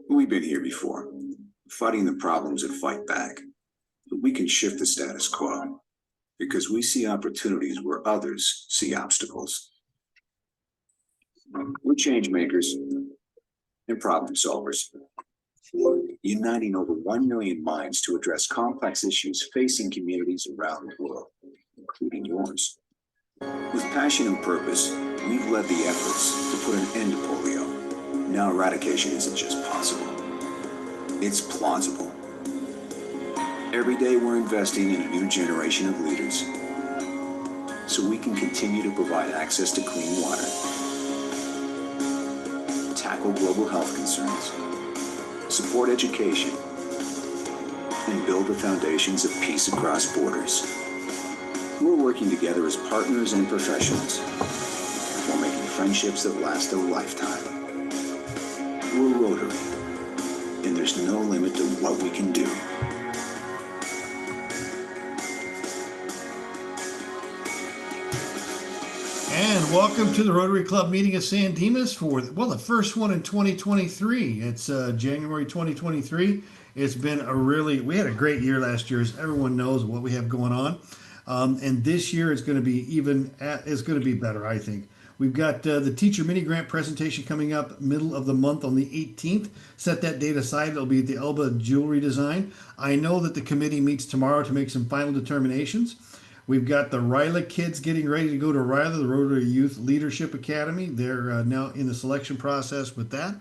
We've been here before, fighting the problems that fight back. But we can shift the status quo because we see opportunities where others see obstacles. We're change makers and problem solvers, uniting over 1 million minds to address complex issues facing communities around the world, including yours. With passion and purpose, we've led the efforts to put an end to polio. Now eradication isn't just possible, it's plausible. Every day we're investing in a new generation of leaders so we can continue to provide access to clean water, tackle global health concerns, support education, and build the foundations of peace across borders. We're working together as partners and professionals while making friendships that last a lifetime. We're Rotary, and there's no limit to what we can do. And welcome to the Rotary Club meeting at San Dimas for, the first one in 2023. It's January 2023. It's been we had a great year last year, as everyone knows what we have going on. And this year it's going to be it's going to be better, I think. We've got the teacher mini grant presentation coming up middle of the month on the 18th. Set that date aside. It'll be at the Elba Jewelry Design. I know that the committee meets tomorrow to make some final determinations. We've got the RYLA kids getting ready to go to RYLA, the Rotary Youth Leadership Academy. They're now in the selection process with that.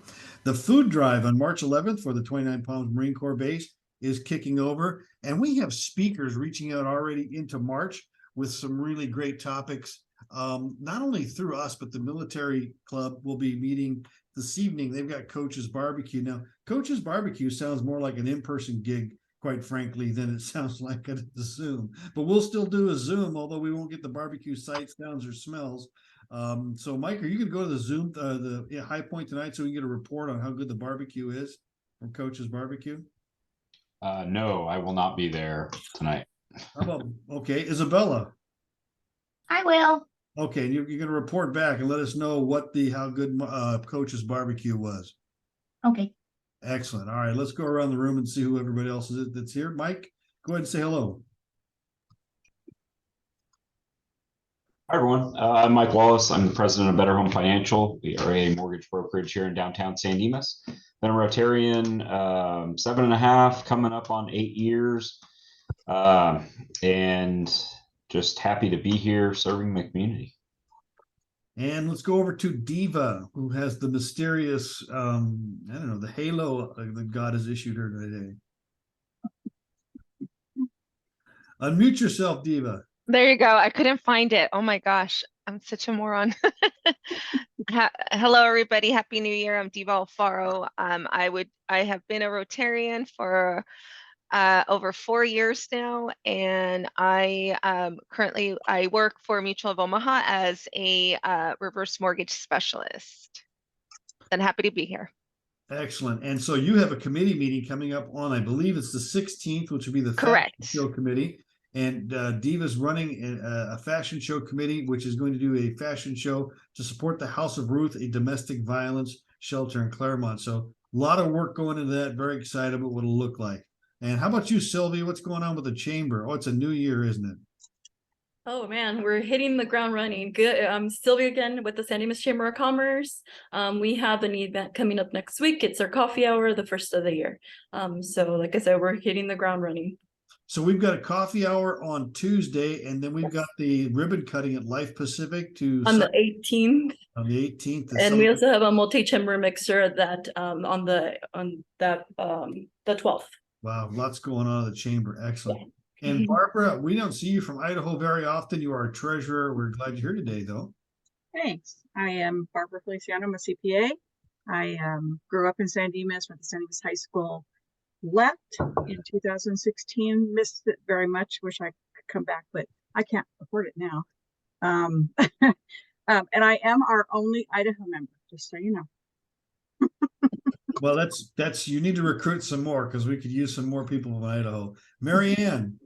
The food drive on March 11th for the 29 Palms Marine Corps Base is kicking over. And we have speakers reaching out already into March with some really great topics. Not only through us, but the military club will be meeting this evening. They've got Coach's Barbecue. Now, Coach's Barbecue sounds more like an in-person gig, quite frankly, than it sounds like at the Zoom. But we'll still do a Zoom, although we won't get the barbecue sights, sounds, or smells. So, Mike, are you going to go to the Zoom, the High Point tonight so we can get a report on how good the barbecue is from Coach's Barbecue? No, I will not be there tonight. Okay, Isabella. I will. Okay, and you're going to report back and let us know how good Coach's Barbecue was. Okay. Excellent. All right, let's go around the room and see who everybody else is that's here. Mike, go ahead and say hello. Hi, everyone. I'm Mike Wallace. I'm the president of Better Home Financial. We are a mortgage brokerage here in downtown San Dimas. Been a Rotarian 7.5, coming up on 8 years. And just happy to be here serving the community. And let's go over to Diva, who has the mysterious, the halo that God has issued her today. Unmute yourself, Diva. There you go. I couldn't find it. Oh my gosh, I'm such a moron. Hello, everybody. Happy New Year. I'm Diva Alfaro. I have been a Rotarian for over 4 years now, and I currently work for Mutual of Omaha as a reverse mortgage specialist. And happy to be here. Excellent. And so you have a committee meeting coming up on, I believe it's the 16th, which would be the Correct. Fashion Show Committee. And Diva's running a fashion show committee, which is going to do a fashion show to support the House of Ruth, a domestic violence shelter in Claremont. So a lot of work going into that. Very excited about what it'll look like. And how about you, Sylvia? What's going on with the chamber? Oh, it's a new year, isn't it? Oh man, we're hitting the ground running. Good. Sylvia again with the San Dimas Chamber of Commerce. We have an event coming up next week. It's our coffee hour, the first of the year. So like I said, we're hitting the ground running. So we've got a coffee hour on Tuesday, and then we've got the ribbon cutting at Life Pacific on the 18th. On the 18th, and we also have a multi-chamber mixer that on the 12th. Wow, lots going on at the chamber. Excellent. Yeah. And Barbara, we don't see you from Idaho very often. You are a treasurer. We're glad you're here today, though. Thanks. I am Barbara Feliciano. I'm a CPA. I grew up in San Dimas, went to San Dimas High School, left in 2016, missed it very much, wish I could come back, but I can't afford it now. And I am our only Idaho member, just so you know. Well, that's you need to recruit some more because we could use some more people in Idaho. Mary Ann.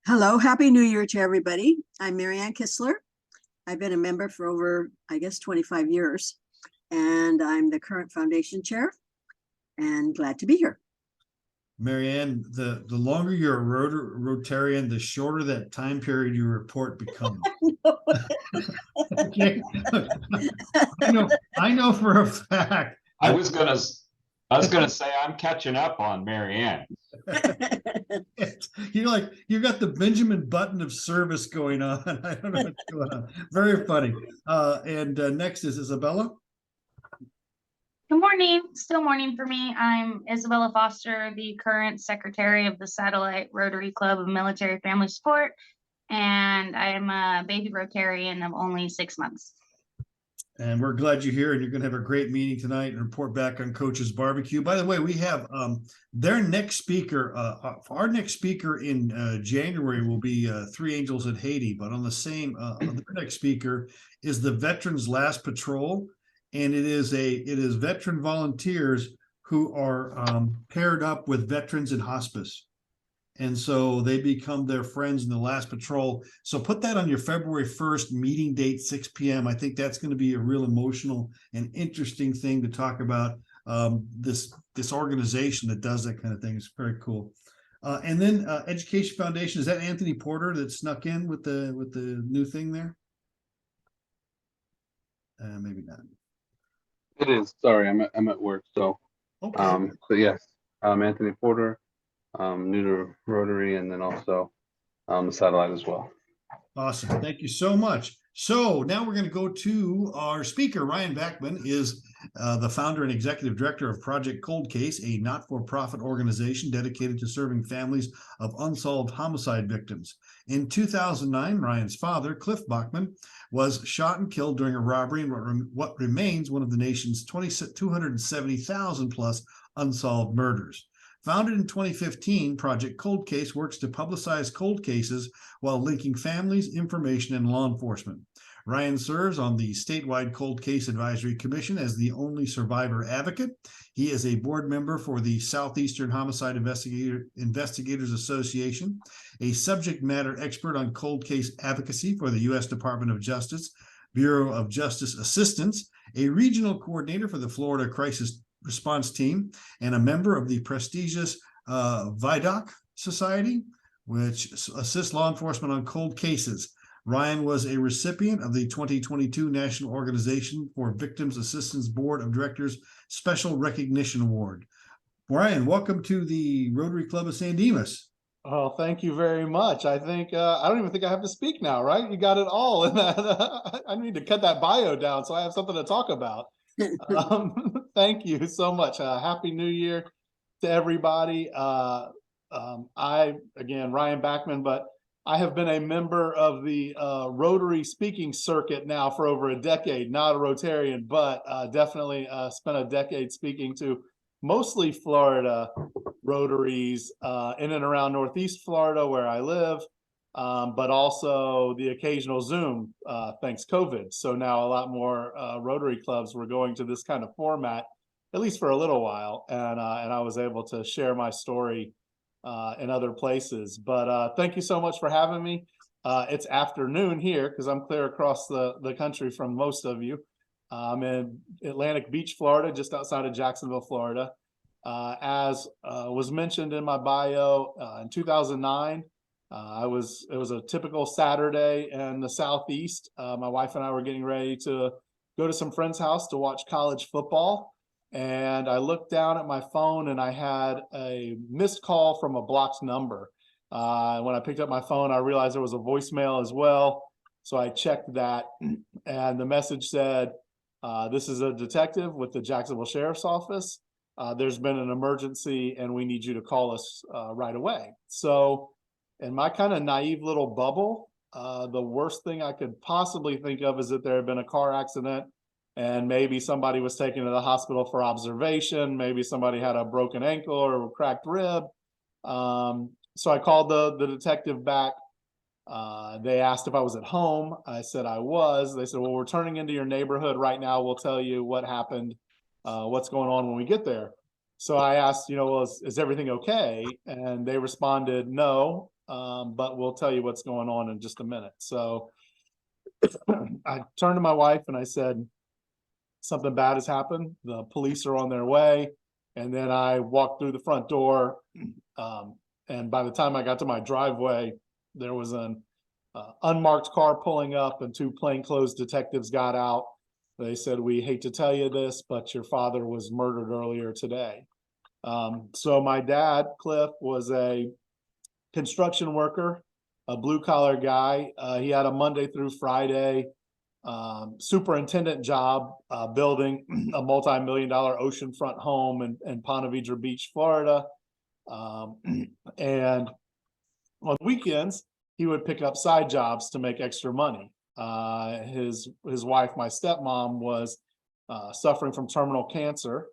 Hello, Happy New Year to everybody. I'm Mary Ann Kistler. I've been a member for over, I guess, 25 years. and I'm the current foundation chair and glad to be here. Marianne, the longer you're a Rotarian, the shorter that time period you report becomes. Okay. I know for a fact. I was gonna say I'm catching up on Marianne. You got the Benjamin Button of service going on. I don't know what's going on. Very funny. And next is Isabella. Good morning. Still morning for me. I'm Isabella Foster, the current secretary of the Satellite Rotary Club of Military Family Support, and I'm a baby Rotarian of only 6 months. And we're glad you're here, and you're going to have a great meeting tonight and report back on Coach's Barbecue. By the way, we have their next speaker. Our next speaker in January will be Three Angels at Haiti, but on the same, their next speaker is the Veterans Last Patrol. And it is veteran volunteers who are paired up with veterans in hospice. And so they become their friends in the last patrol. So put that on your February 1st meeting date, 6 p.m. I think that's going to be a real emotional and interesting thing to talk about. This organization that does that kind of thing is very cool. And then Education Foundation, is that Anthony Porter that snuck in with the new thing there? Maybe not. It is. Sorry, I'm at work. So, Okay. so yes, Anthony Porter, new to Rotary, and then also the satellite as well. Awesome. Thank you so much. So now we're going to go to our speaker. Ryan Backmann is the founder and executive director of Project Cold Case, a not-for-profit organization dedicated to serving families of unsolved homicide victims. In 2009, Ryan's father, Cliff Backmann, was shot and killed during a robbery in what remains one of the nation's 270,000 plus unsolved murders. Founded in 2015, Project Cold Case works to publicize cold cases while linking families, information, and law enforcement. Ryan serves on the statewide Cold Case Advisory Commission as the only survivor advocate. He is a board member for the Southeastern Homicide Investigators Association, a subject matter expert on cold case advocacy for the U.S. Department of Justice, Bureau of Justice Assistance, a regional coordinator for the Florida Crisis Response Team, and a member of the prestigious VIDOC Society, which assists law enforcement on cold cases. Ryan was a recipient of the 2022 National Organization for Victims Assistance Board of Directors Special Recognition Award. Ryan, welcome to the Rotary Club of San Dimas. Oh, thank you very much. I think I don't even think I have to speak now, right? You got it all in that. I need to cut that bio down so I have something to talk about. Thank you so much. Happy New Year to everybody. Ryan Backmann, but I have been a member of the Rotary speaking circuit now for over a decade, not a Rotarian, but definitely spent a decade speaking to mostly Florida Rotaries in and around Northeast Florida where I live, but also the occasional Zoom, thanks COVID. So now a lot more Rotary clubs were going to this kind of format, at least for a little while, and I was able to share my story in other places. But thank you so much for having me. It's afternoon here because I'm clear across the country from most of you. I'm in Atlantic Beach, Florida, just outside of Jacksonville, Florida. As was mentioned in my bio, in 2009, it was a typical Saturday in the Southeast. My wife and I were getting ready to go to some friend's house to watch college football. And I looked down at my phone and I had a missed call from a blocked number. When I picked up my phone, I realized there was a voicemail as well. So I checked that and the message said, this is a detective with the Jacksonville Sheriff's Office. There's been an emergency and we need you to call us right away. So in my kind of naive little bubble, the worst thing I could possibly think of is that there had been a car accident and maybe somebody was taken to the hospital for observation. Maybe somebody had a broken ankle or a cracked rib. So I called the detective back. They asked if I was at home. I said I was. They said, well, we're turning into your neighborhood right now. We'll tell you what happened, what's going on when we get there. So I asked, well, is everything okay? And they responded, no, but we'll tell you what's going on in just a minute. So I turned to my wife and I said, something bad has happened. The police are on their way. And then I walked through the front door. And by the time I got to my driveway, there was an unmarked car pulling up and two plainclothes detectives got out. They said, "We hate to tell you this, but your father was murdered earlier today." So my dad, Cliff, was a construction worker, a blue collar guy. He had a Monday through Friday superintendent job building a multi-million-dollar oceanfront home in Ponte Vedra Beach, Florida. And on weekends, he would pick up side jobs to make extra money. His wife, my stepmom, was suffering from terminal cancer.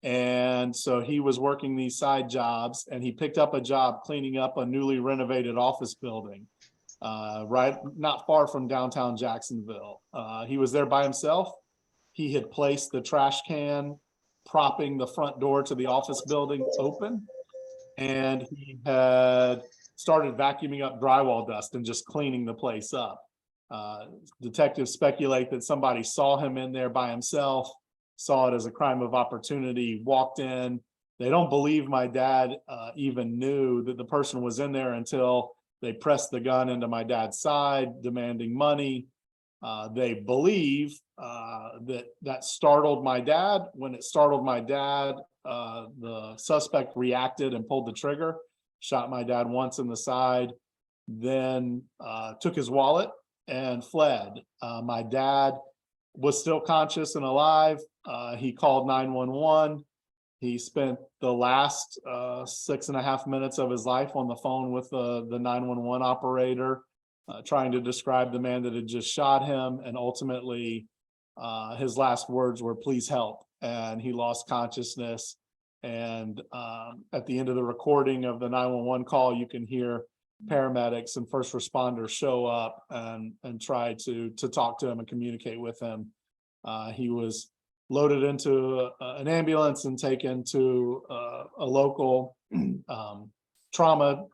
And so he was working these side jobs, and he picked up a job cleaning up a newly renovated office building, right not far from downtown Jacksonville. He was there by himself. He had placed the trash can propping the front door to the office building open, and he had started vacuuming up drywall dust and just cleaning the place up. Detectives speculate that somebody saw him in there by himself, saw it as a crime of opportunity, walked in. They don't believe my dad even knew that the person was in there until they pressed the gun into my dad's side, demanding money. They believe that startled my dad. When it startled my dad, the suspect reacted and pulled the trigger, shot my dad once in the side, then took his wallet and fled. My dad was still conscious and alive. He called 911. He spent the last 6.5 minutes of his life on the phone with the 911 operator, trying to describe the man that had just shot him. And ultimately, his last words were, "Please help." And he lost consciousness. And at the end of the recording of the 911 call, you can hear paramedics and first responders show up and try to talk to him and communicate with him. He was loaded into an ambulance and taken to a local trauma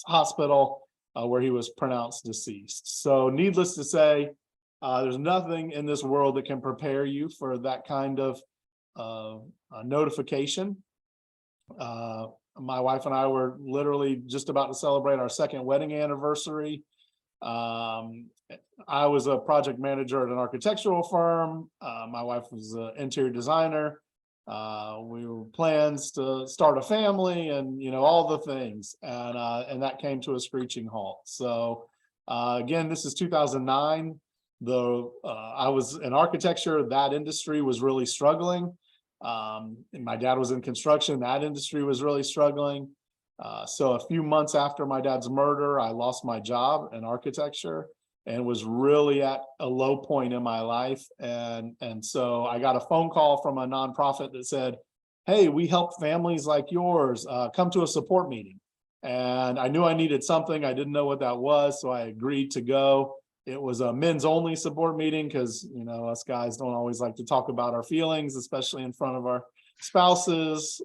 hospital where he was pronounced deceased. So needless to say, there's nothing in this world that can prepare you for that kind of notification. My wife and I were literally just about to celebrate our second wedding anniversary. I was a project manager at an architectural firm. My wife was an interior designer. We were plans to start a family and, all the things. And that came to a screeching halt. So again, this is 2009. I was in architecture. That industry was really struggling. And my dad was in construction. That industry was really struggling. So a few months after my dad's murder, I lost my job in architecture and was really at a low point in my life. And so I got a phone call from a nonprofit that said, "Hey, we help families like yours, come to a support meeting." And I knew I needed something. I didn't know what that was, so I agreed to go. It was a men's only support meeting because, us guys don't always like to talk about our feelings, especially in front of our spouses.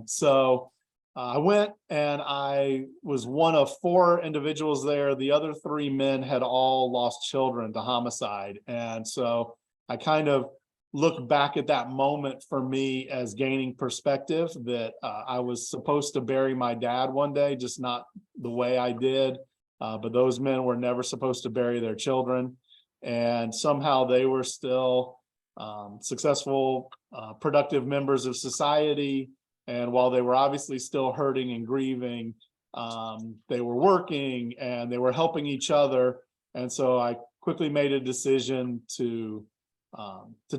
So I went, and I was one of 4 individuals there. The other 3 men had all lost children to homicide. And so I kind of look back at that moment for me as gaining perspective that I was supposed to bury my dad one day, just not the way I did. But those men were never supposed to bury their children. And somehow they were still successful, productive members of society. And while they were obviously still hurting and grieving, they were working and they were helping each other. And so I quickly made a decision to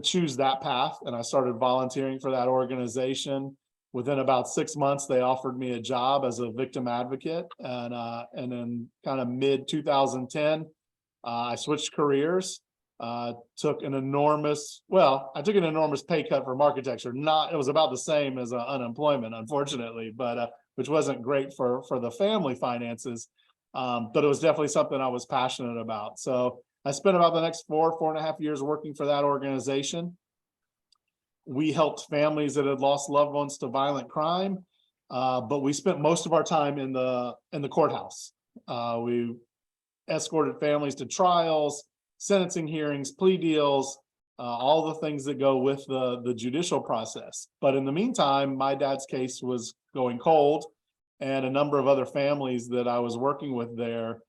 choose that path. And I started volunteering for that organization. Within about 6 months, they offered me a job as a victim advocate. And then kind of mid 2010, I switched careers. Took an enormous pay cut from architecture. It was about the same as unemployment, unfortunately, but which wasn't great for the family finances. But it was definitely something I was passionate about. So I spent about the next 4.5 years working for that organization. We helped families that had lost loved ones to violent crime, but we spent most of our time in the courthouse. We escorted families to trials, sentencing hearings, plea deals, all the things that go with the judicial process. But in the meantime, my dad's case was going cold, and a number of other families that I was working with there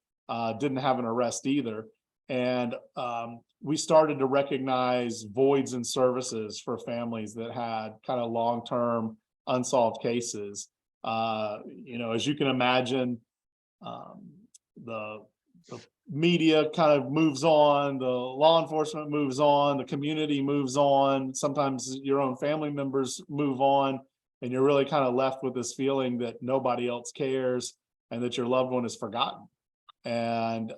didn't have an arrest either. And we started to recognize voids in services for families that had kind of long-term unsolved cases. As you can imagine, the media kind of moves on, the law enforcement moves on, the community moves on, sometimes your own family members move on, and you're really kind of left with this feeling that nobody else cares and that your loved one is forgotten. And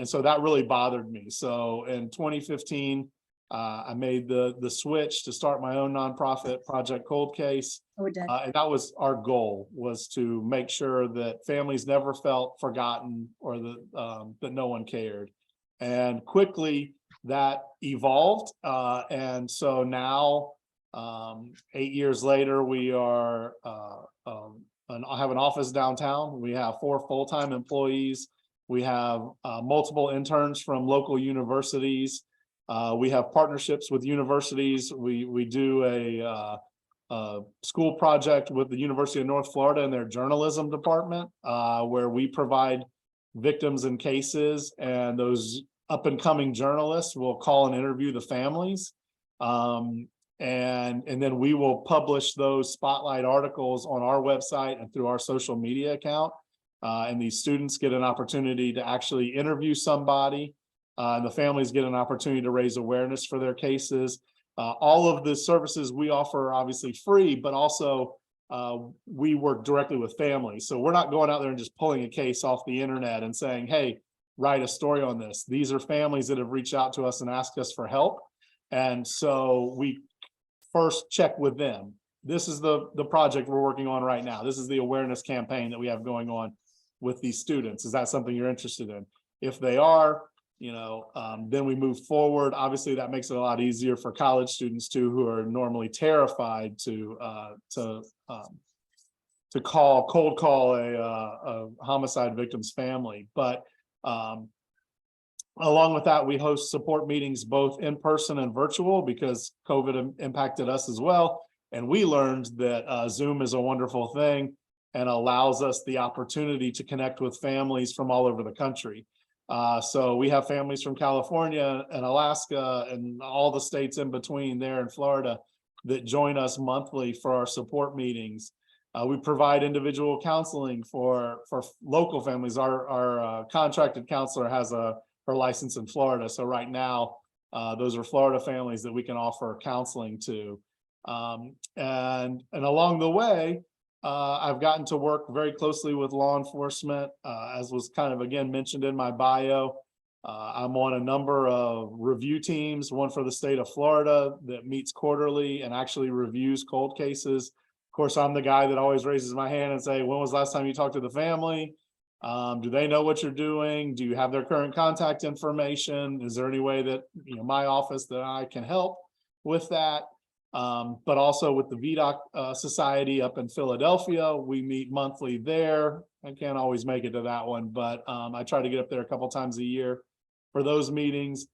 so that really bothered me. So in 2015, I made the switch to start my own nonprofit, Project Cold Case. And that was our goal, was to make sure that families never felt forgotten or that no one cared. And quickly that evolved. And so now, 8 years later, we are, I have an office downtown. We have 4 full-time employees. We have multiple interns from local universities. We have partnerships with universities. We do a school project with the University of North Florida in their journalism department, where we provide victims and cases, and those up and coming journalists will call and interview the families. And then we will publish those spotlight articles on our website and through our social media account. And these students get an opportunity to actually interview somebody, and the families get an opportunity to raise awareness for their cases. All of the services we offer are obviously free, but also we work directly with families. So we're not going out there and just pulling a case off the internet and saying, hey, write a story on this. These are families that have reached out to us and asked us for help. And so we first check with them. This is the project we're working on right now. This is the awareness campaign that we have going on with these students. Is that something you're interested in? If they are, then we move forward. Obviously, that makes it a lot easier for college students too, who are normally terrified to cold call a homicide victim's family. But along with that, we host support meetings both in person and virtual, because COVID impacted us as well. And we learned that Zoom is a wonderful thing and allows us the opportunity to connect with families from all over the country. So we have families from California and Alaska and all the states in between there in Florida that join us monthly for our support meetings. We provide individual counseling for local families. Our contracted counselor has her license in Florida. So right now, those are Florida families that we can offer counseling to. And along the way, I've gotten to work very closely with law enforcement, as was kind of, again, mentioned in my bio. I'm on a number of review teams, one for the state of Florida that meets quarterly and actually reviews cold cases. Of course, I'm the guy that always raises my hand and say, when was the last time you talked to the family? Do they know what you're doing? Do you have their current contact information? Is there any way that my office that I can help with that? But also with the VDOC Society up in Philadelphia, we meet monthly there. I can't always make it to that one, but I try to get up there a couple times a year for those meetings.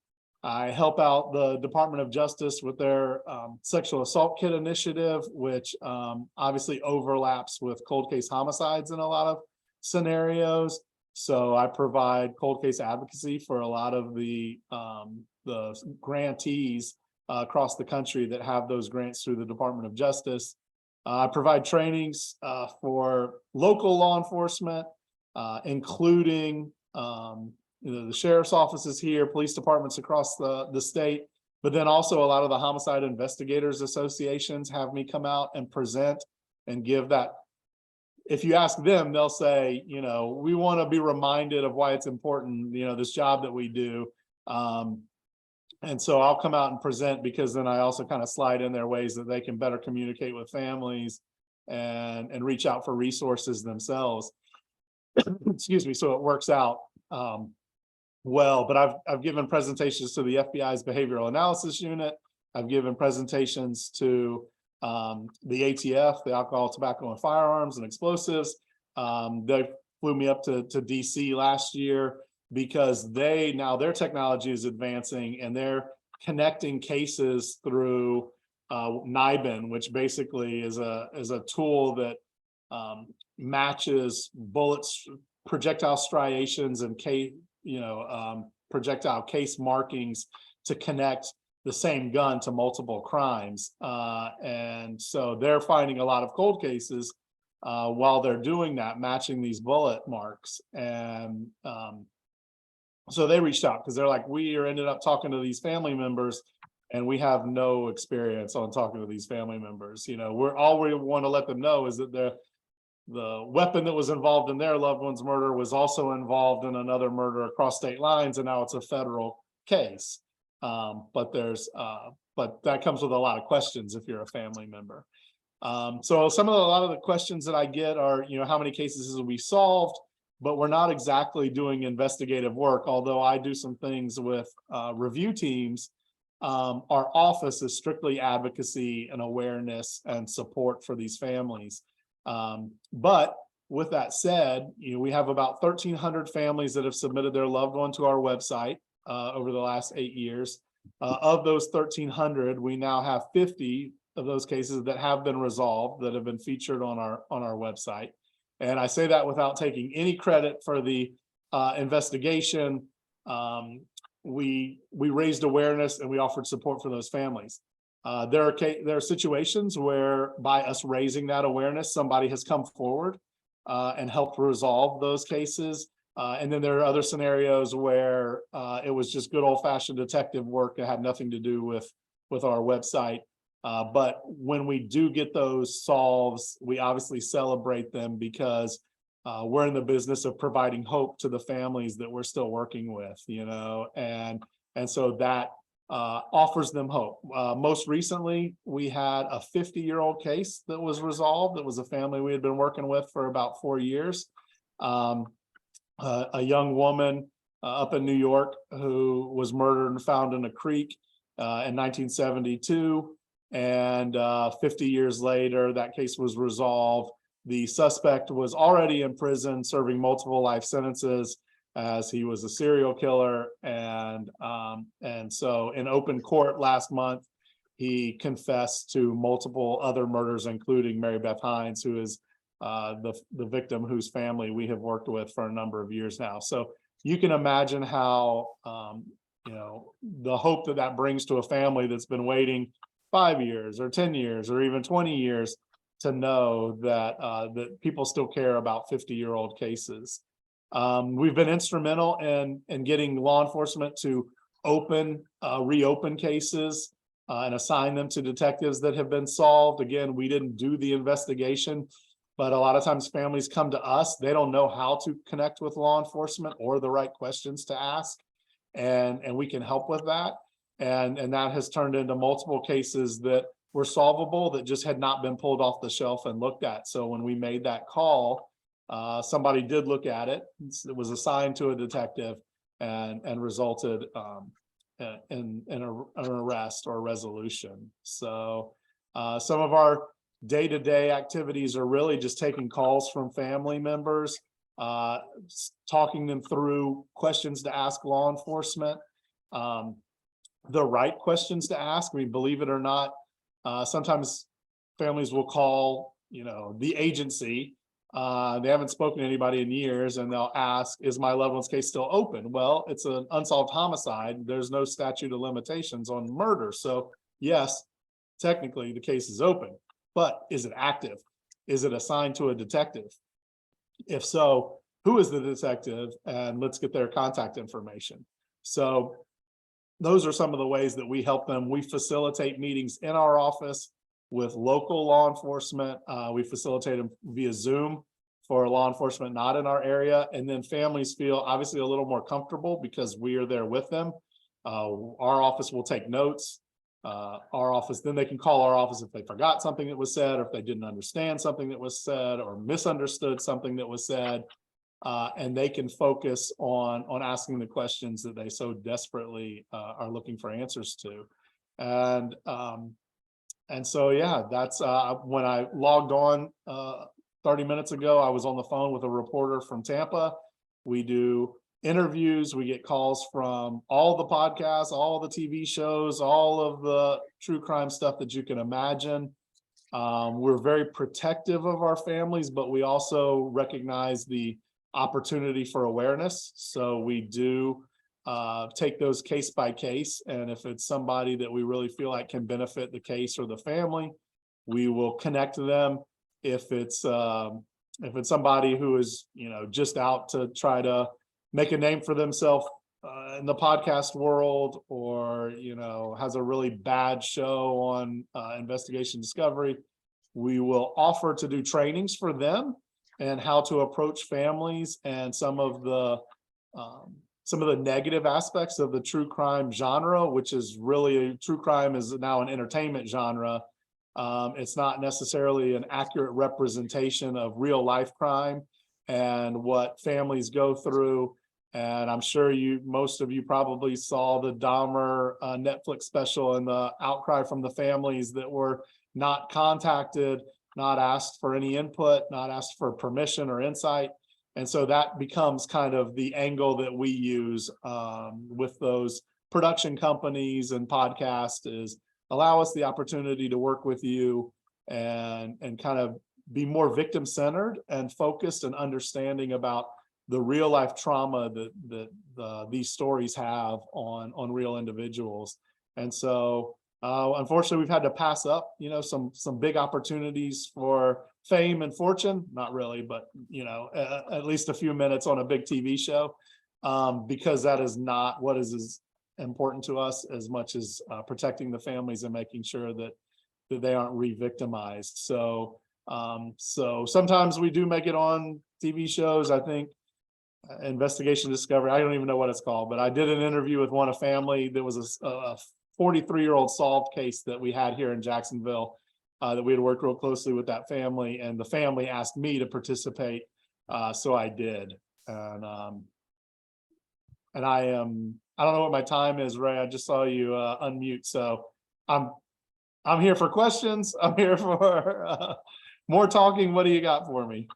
I help out the Department of Justice with their sexual assault kit initiative, which obviously overlaps with cold case homicides in a lot of scenarios. So I provide cold case advocacy for a lot of the grantees across the country that have those grants through the Department of Justice. I provide trainings for local law enforcement, including the sheriff's offices here, police departments across the state, but then also a lot of the homicide investigators associations have me come out and present and give that. If you ask them, they'll say, we want to be reminded of why it's important, this job that we do. And so I'll come out and present, because then I also kind of slide in their ways that they can better communicate with families and reach out for resources themselves. Excuse me. So it works out well. But I've given presentations to the FBI's Behavioral Analysis Unit. I've given presentations to the ATF, the Alcohol, Tobacco, and Firearms and Explosives. They flew me up to DC last year, because now their technology is advancing and they're connecting cases through NIBIN, which basically is a tool that matches bullets, projectile striations, and projectile case markings to connect the same gun to multiple crimes. And so they're finding a lot of cold cases while they're doing that, matching these bullet marks. And so they reached out because they're like, we ended up talking to these family members and we have no experience on talking to these family members. We want to let them know is that the weapon that was involved in their loved one's murder was also involved in another murder across state lines, and now it's a federal case. But that comes with a lot of questions if you're a family member. So a lot of the questions that I get are, how many cases have we solved? But we're not exactly doing investigative work, although I do some things with review teams. Our office is strictly advocacy and awareness and support for these families. But with that said, we have about 1,300 families that have submitted their loved one to our website over the last 8 years. Of those 1,300, we now have 50 of those cases that have been resolved, that have been featured on our website. And I say that without taking any credit for the investigation. We raised awareness and we offered support for those families. There are situations where by us raising that awareness, somebody has come forward and helped resolve those cases. And then there are other scenarios where it was just good old-fashioned detective work that had nothing to do with our website. But when we do get those solves, we obviously celebrate them because we're in the business of providing hope to the families that we're still working with, and so that offers them hope. Most recently, we had a 50-year-old case that was resolved. It was a family we had been working with for about 4 years. A young woman up in New York who was murdered and found in a creek in 1972. And 50 years later, that case was resolved. The suspect was already in prison serving multiple life sentences as he was a serial killer. And so in open court last month, he confessed to multiple other murders, including Mary Beth Hines, who is the victim whose family we have worked with for a number of years now. So you can imagine how, the hope that brings to a family that's been waiting 5 years or 10 years or even 20 years to know that that people still care about 50-year-old cases. We've been instrumental in getting law enforcement to reopen cases and assign them to detectives that have been solved. Again, we didn't do the investigation, but a lot of times families come to us. They don't know how to connect with law enforcement or the right questions to ask, and we can help with that. And that has turned into multiple cases that were solvable that just had not been pulled off the shelf and looked at. So when we made that call, somebody did look at it. It was assigned to a detective and resulted in an arrest or resolution. So some of our day-to-day activities are really just taking calls from family members, talking them through questions to ask law enforcement, the right questions to ask. I mean, believe it or not, sometimes families will call, the agency. They haven't spoken to anybody in years, and they'll ask, is my loved one's case still open? Well, it's an unsolved homicide. There's no statute of limitations on murder. So yes, technically the case is open, but is it active? Is it assigned to a detective? If so, who is the detective? And let's get their contact information. So those are some of the ways that we help them. We facilitate meetings in our office with local law enforcement. We facilitate them via Zoom for law enforcement not in our area. And then families feel obviously a little more comfortable because we are there with them. Our office will take notes. Then they can call our office if they forgot something that was said, or if they didn't understand something that was said, or misunderstood something that was said. And they can focus on asking the questions that they so desperately are looking for answers to. And so, yeah, that's when I logged on 30 minutes ago, I was on the phone with a reporter from Tampa. We do interviews. We get calls from all the podcasts, all the TV shows, all of the true crime stuff that you can imagine. We're very protective of our families, but we also recognize the opportunity for awareness. So we do take those case by case. And if it's somebody that we really feel like can benefit the case or the family, we will connect to them. If it's somebody who is, just out to try to make a name for themselves in the podcast world, or, has a really bad show on investigation discovery, we will offer to do trainings for them and how to approach families and some of the negative aspects of the true crime genre, which is really, true crime is now an entertainment genre. It's not necessarily an accurate representation of real life crime and what families go through. And I'm sure most of you probably saw the Dahmer Netflix special and the outcry from the families that were not contacted, not asked for any input, not asked for permission or insight. And so that becomes kind of the angle that we use with those production companies and podcasts, is allow us the opportunity to work with you and kind of be more victim-centered and focused and understanding about the real life trauma that these stories have on real individuals. And so unfortunately, we've had to pass up, some big opportunities for fame and fortune, not really, but, at least a few minutes on a big TV show, because that is not what is as important to us as much as protecting the families and making sure that they aren't re-victimized. So sometimes we do make it on TV shows. I think investigation discovery, I don't even know what it's called, but I did an interview with a family that was a 43-year-old solved case that we had here in Jacksonville, that we had worked real closely with that family, and the family asked me to participate, so I did. And I don't know what my time is, Ray. I just saw you unmute, so I'm here for questions. I'm here for more talking. What do you got for me?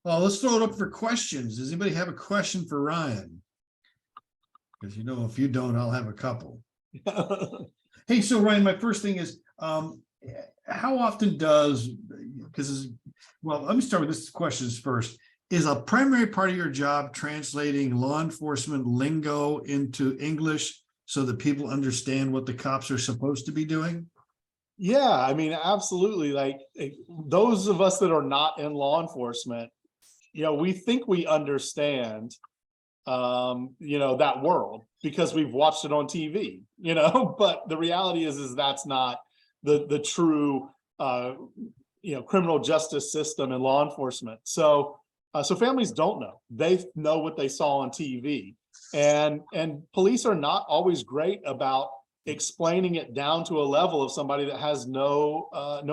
Well, let's throw it up for questions. Does anybody have a question for Ryan? Because if you don't, I'll have a couple. Hey, so Ryan, my first thing is, how often let me start with this questions first. Is a primary part of your job translating law enforcement lingo into English so that people understand what the cops are supposed to be doing? Yeah, I mean, absolutely. Like, those of us that are not in law enforcement, we think we understand, that world because we've watched it on TV, but the reality is that's not the true, criminal justice system and law enforcement. So families don't know. They know what they saw on TV, and police are not always great about explaining it down to a level of somebody that has no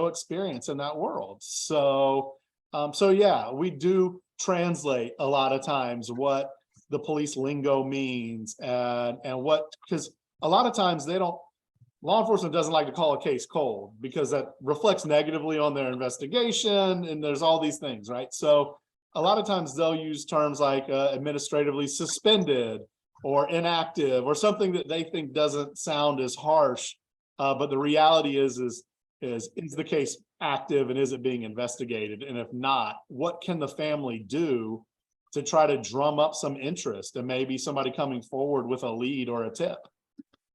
experience in that world. So yeah, we do translate a lot of times what the police lingo means and because a lot of times law enforcement doesn't like to call a case cold because that reflects negatively on their investigation, and there's all these things, right? So a lot of times they'll use terms like administratively suspended or inactive or something that they think doesn't sound as harsh, but the reality is the case active and is it being investigated? And if not, what can the family do to try to drum up some interest and maybe somebody coming forward with a lead or a tip?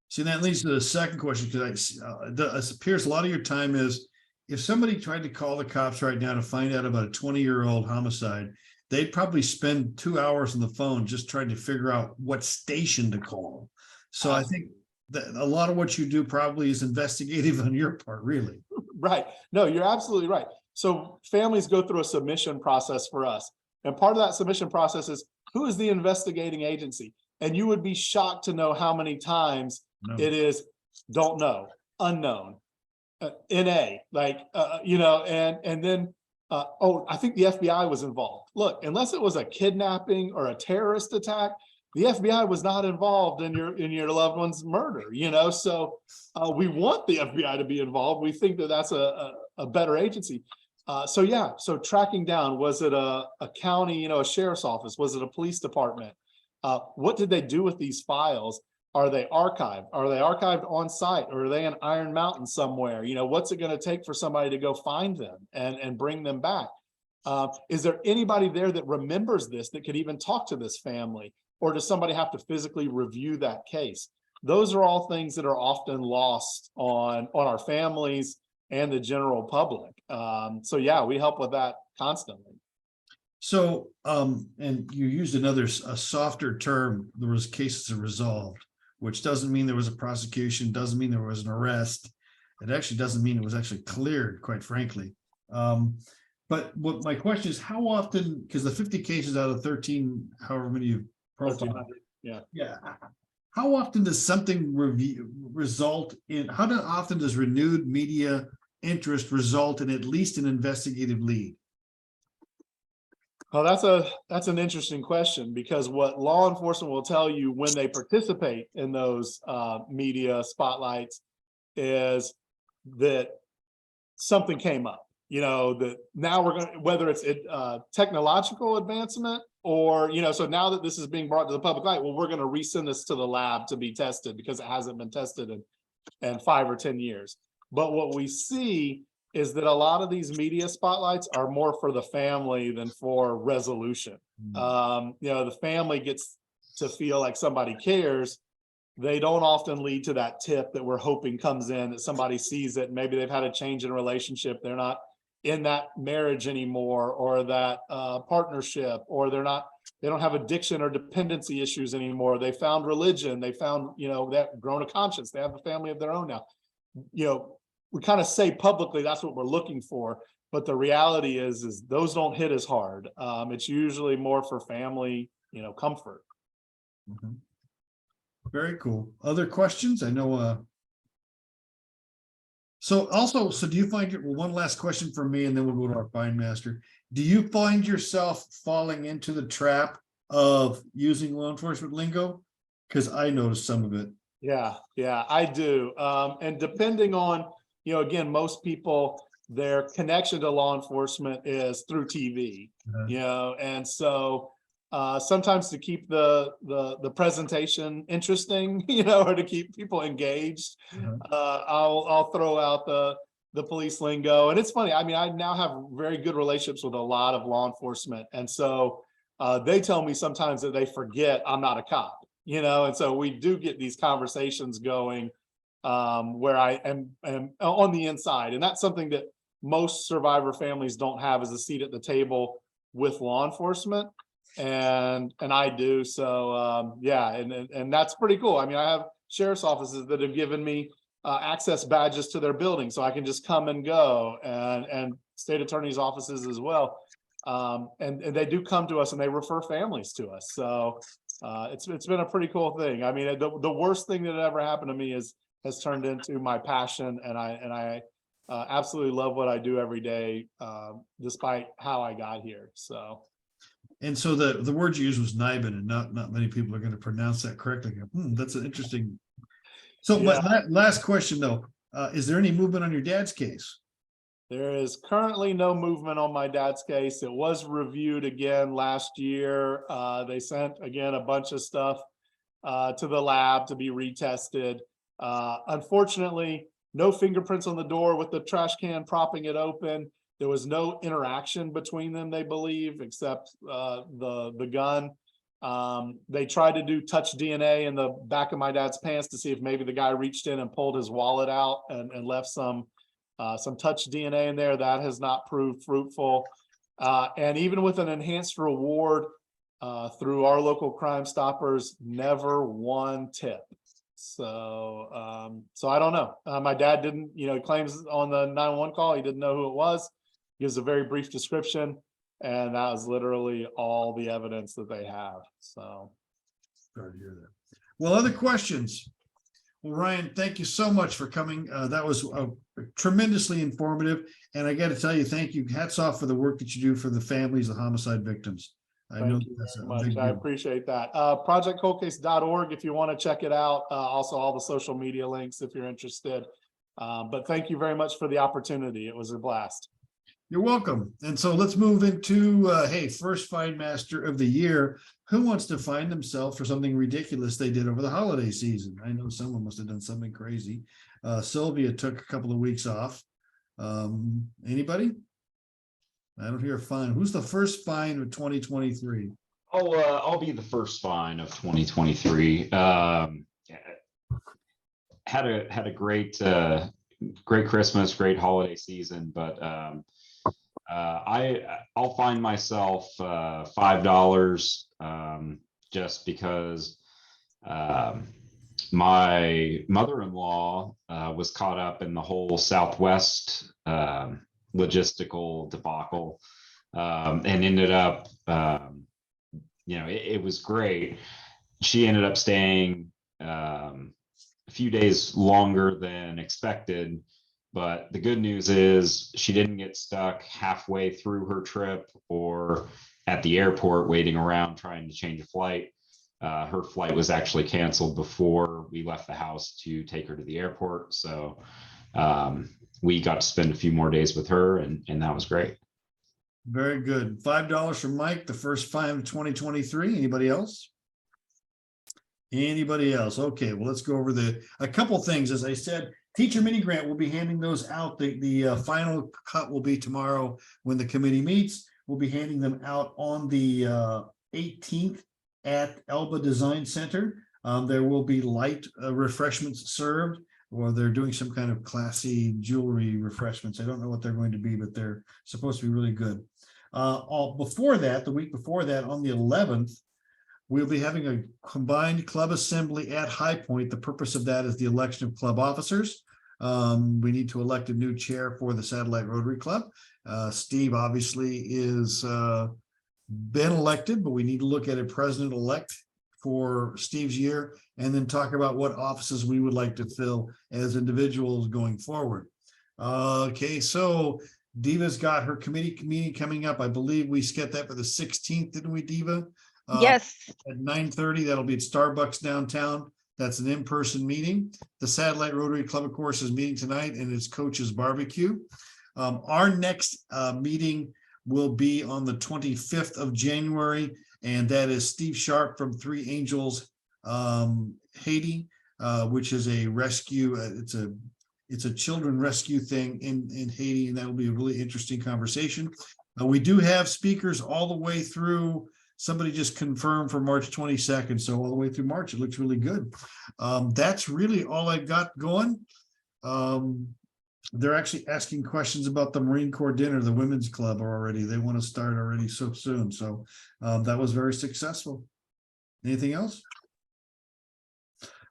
See, that leads to the second question, because it appears a lot of your time is, if somebody tried to call the cops right now to find out about a 20-year-old homicide, they'd probably spend 2 hours on the phone just trying to figure out what station to call. So I think that a lot of what you do probably is investigative on your part, really. Right. No, you're absolutely right. So families go through a submission process for us. And part of that submission process is, who is the investigating agency? And you would be shocked to know how many times it is don't know, unknown, NA, and then, I think the FBI was involved. Look, unless it was a kidnapping or a terrorist attack, the FBI was not involved in your loved one's murder, so we want the FBI to be involved. We think that that's a better agency. So tracking down, was it a county, a sheriff's office? Was it a police department? What did they do with these files? Are they archived? Are they archived on site, or are they in Iron Mountain somewhere? You know, what's it going to take for somebody to go find them and bring them back? Is there anybody there that remembers this, that could even talk to this family? Or does somebody have to physically review that case? Those are all things that are often lost on our families and the general public. So yeah, we help with that constantly. So, and you used a softer term, there was cases resolved, which doesn't mean there was a prosecution, doesn't mean there was an arrest. It actually doesn't mean it was actually cleared, quite frankly. But what my question is, how often, because the 50 cases out of 13, however many you've profiled, yeah. How often does something result in, often does renewed media interest result in at least an investigative lead? Well, that's an interesting question, because what law enforcement will tell you when they participate in those media spotlights is that something came up. You know, that now we're going to, whether it's technological advancement or, you know, so now that this is being brought to the public light, well, we're going to resend this to the lab to be tested because it hasn't been tested in 5 or 10 years. But what we see is that a lot of these media spotlights are more for the family than for resolution. You know, the family gets to feel like somebody cares. They don't often lead to that tip that we're hoping comes in, that somebody sees it. Maybe they've had a change in relationship. They're not in that marriage anymore, or that partnership, or they don't have addiction or dependency issues anymore. They found religion. They found, you know, that grown a conscience. They have a family of their own now. You know, we kind of say publicly that's what we're looking for, but the reality is those don't hit as hard. It's usually more for family, you know, comfort. Mm-hmm. Very cool. Other questions? I know. So do you find one last question from me, and then we'll go to our fine master. Do you find yourself falling into the trap of using law enforcement lingo? Because I noticed some of it. Yeah, I do. And depending on, you know, again, most people, their connection to law enforcement is through TV, you know, and so sometimes to keep the presentation interesting, you know, or to keep people engaged, I'll throw out the police lingo. And it's funny, I mean, I now have very good relationships with a lot of law enforcement, and so they tell me sometimes that they forget I'm not a cop, you know, and so we do get these conversations going where I am on the inside, and that's something that most survivor families don't have, is a seat at the table with law enforcement. And I do. So yeah, and that's pretty cool. I mean, I have sheriff's offices that have given me access badges to their building, so I can just come and go, and state attorney's offices as well. And they do come to us, and they refer families to us. So it's been a pretty cool thing. I mean, the worst thing that ever happened to me has turned into my passion, and I absolutely love what I do every day, despite how I got here. So. And so the word you used was Nibin, and not many people are going to pronounce that correctly. That's an interesting. So yeah. My last question though, is there any movement on your dad's case? There is currently no movement on my dad's case. It was reviewed again last year. They sent again a bunch of stuff to the lab to be retested. Unfortunately, no fingerprints on the door with the trash can propping it open. There was no interaction between them, they believe, except the gun. They tried to do touch DNA in the back of my dad's pants to see if maybe the guy reached in and pulled his wallet out and left some touch DNA in there. That has not proved fruitful. And even with an enhanced reward through our local Crime Stoppers, never one tip. So I don't know. My dad didn't, you know, claims on the 911 call he didn't know who it was. Gives a very brief description, and that was literally all the evidence that they have. So sorry to hear that. Well, other questions? Well, Ryan, thank you so much for coming. That was tremendously informative, and I got to tell you, thank you. Hats off for the work that you do for the families of homicide victims. Thank you very much. I appreciate that. ProjectColdCase.org if you want to check it out. Also, all the social media links if you're interested. But thank you very much for the opportunity. It was a blast. You're welcome. And so let's move into, hey, first Find Master of the Year. Who wants to find themselves for something ridiculous they did over the holiday season? I know someone must have done something crazy. Sylvia took a couple of weeks off. Anybody? I don't hear a fine. Who's the first fine of 2023? I'll be the first fine of 2023. Had a great Christmas, great holiday season, but I'll find myself $5 just because my mother-in-law was caught up in the whole Southwest logistical debacle and ended up, it was great. She ended up staying a few days longer than expected. But the good news is she didn't get stuck halfway through her trip or at the airport waiting around trying to change a flight. Her flight was actually canceled before we left the house to take her to the airport. So we got to spend a few more days with her, and that was great. Very good. $5 from Mike, the first fine of 2023. Anybody else? Anybody else? Okay, well, let's go over a couple things. As I said, teacher mini grant, we'll be handing those out. The final cut will be tomorrow when the committee meets. We'll be handing them out on the 18th at Elba Design Center. There will be light refreshments served, or they're doing some kind of classy jewelry refreshments. I don't know what they're going to be, but they're supposed to be really good. Before that, the week before that, on the 11th, we'll be having a combined club assembly at High Point. The purpose of that is the election of club officers. We need to elect a new chair for the Satellite Rotary Club. Steve obviously is been elected, but we need to look at a president-elect for Steve's year and then talk about what offices we would like to fill as individuals going forward. Okay, so Diva's got her committee meeting coming up. I believe we scheduled that for the 16th, didn't we, Diva? Yes. At 9:30, that'll be at Starbucks downtown. That's an in-person meeting. The Satellite Rotary Club, of course, is meeting tonight, and it's Coach's Barbecue. Our next meeting will be on the 25th of January, and that is Steve Sharp from Three Angels Haiti, which is a rescue. It's a children rescue thing in Haiti, and that will be a really interesting conversation. We do have speakers all the way through. Somebody just confirmed for March 22nd, so all the way through March, it looks really good. That's really all I've got going. They're actually asking questions about the Marine Corps dinner, the women's club already. They want to start already so soon. So that was very successful. Anything else?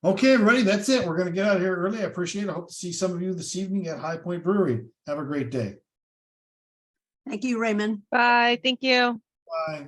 Okay, everybody, that's it. We're going to get out of here early. I appreciate it. I hope to see some of you this evening at High Point Brewery. Have a great day. Thank you, Raymond. Bye. Thank you. Bye.